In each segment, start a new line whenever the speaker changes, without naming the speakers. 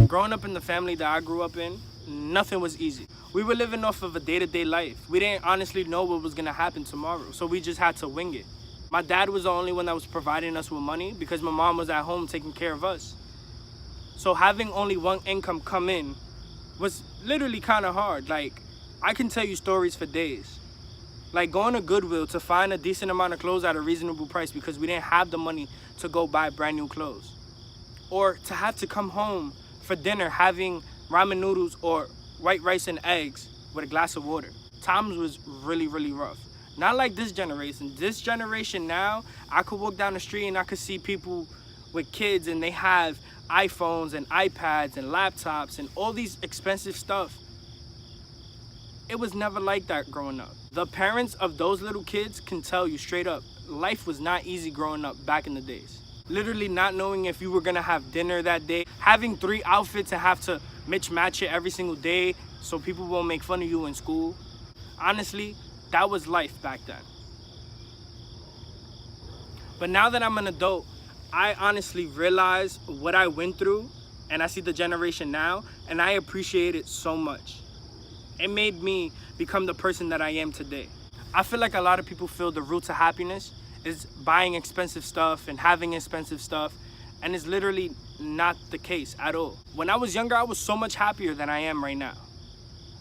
Growing up in the family that I grew up in, nothing was easy. We were living off of a day-to-day life. We didn't honestly know what was gonna happen tomorrow, so we just had to wing it. My dad was the only one that was providing us with money because my mom was at home taking care of us. So having only one income come in was literally kind of hard. Like, I can tell you stories for days. Like going to Goodwill to find a decent amount of clothes at a reasonable price because we didn't have the money to go buy brand new clothes. Or to have to come home for dinner having ramen noodles or white rice and eggs with a glass of water. Times was really, really rough. Not like this generation. This generation now, I could walk down the street and I could see people with kids and they have iPhones and iPads and laptops and all these expensive stuff. It was never like that growing up. The parents of those little kids can tell you straight up, life was not easy growing up back in the days. Literally not knowing if you were gonna have dinner that day, having 3 outfits and have to match it every single day so people won't make fun of you in school. Honestly, that was life back then. But now that I'm an adult, I honestly realize what I went through and I see the generation now and I appreciate it so much. It made me become the person that I am today. I feel like a lot of people feel the root to happiness is buying expensive stuff and having expensive stuff, and it's literally not the case at all. When I was younger, I was so much happier than I am right now.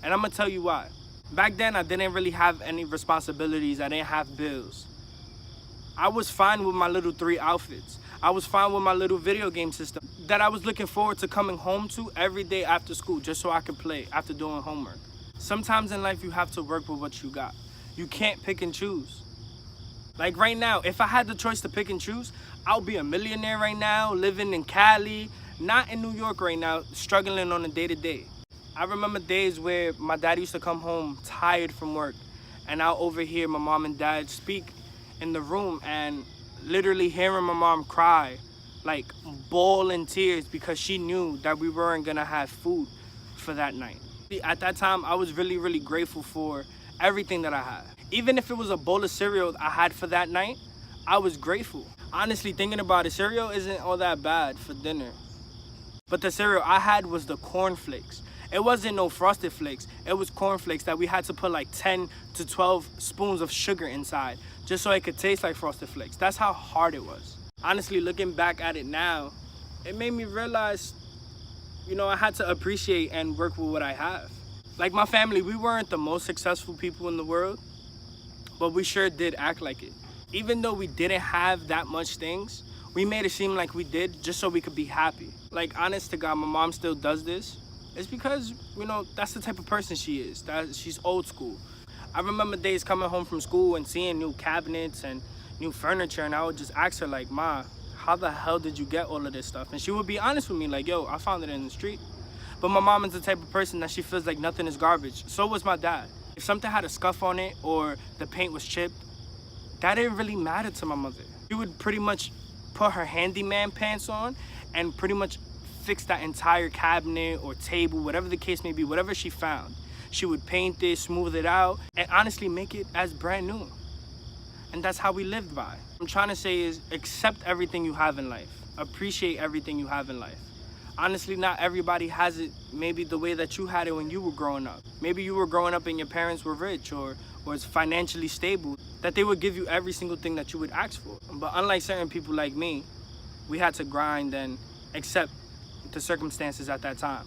And I'm gonna tell you why. Back then, I didn't really have any responsibilities. I didn't have bills. I was fine with my little 3 outfits. I was fine with my little video game system that I was looking forward to coming home to every day after school just so I could play after doing homework. Sometimes in life, you have to work with what you got. You can't pick and choose. Like right now, if I had the choice to pick and choose, I'll be a millionaire right now, living in Cali, not in New York right now, struggling on a day-to-day. I remember days where my dad used to come home tired from work and I'll overhear my mom and dad speak in the room and literally hearing my mom cry, like bawl in tears because she knew that we weren't gonna have food for that night. At that time, I was really, really grateful for everything that I had. Even if it was a bowl of cereal I had for that night, I was grateful. Honestly, thinking about it, cereal isn't all that bad for dinner. But the cereal I had was the corn flakes. It wasn't no Frosted Flakes. It was corn flakes that we had to put like 10 to 12 spoons of sugar inside just so it could taste like Frosted Flakes. That's how hard it was. Honestly, looking back at it now, it made me realize, you know, I had to appreciate and work with what I have. Like my family, we weren't the most successful people in the world, but we sure did act like it. Even though we didn't have that much things, we made it seem like we did just so we could be happy. Like, honest to God, my mom still does this. It's because, you know, that's the type of person she is. She's old school. I remember days coming home from school and seeing new cabinets and new furniture, and I would just ask her like, Ma, how the hell did you get all of this stuff? And she would be honest with me like, yo, I found it in the street. But my mom is the type of person that she feels like nothing is garbage. So was my dad. If something had a scuff on it or the paint was chipped, that didn't really matter to my mother. She would pretty much put her handyman pants on and pretty much fix that entire cabinet or table, whatever the case may be, whatever she found. She would paint it, smooth it out, and honestly make it as brand new. And that's how we lived by. What I'm trying to say is accept everything you have in life. Appreciate everything you have in life. Honestly, not everybody has it maybe the way that you had it when you were growing up. Maybe you were growing up and your parents were rich or was financially stable, that they would give you every single thing that you would ask for. But unlike certain people like me, we had to grind and accept the circumstances at that time.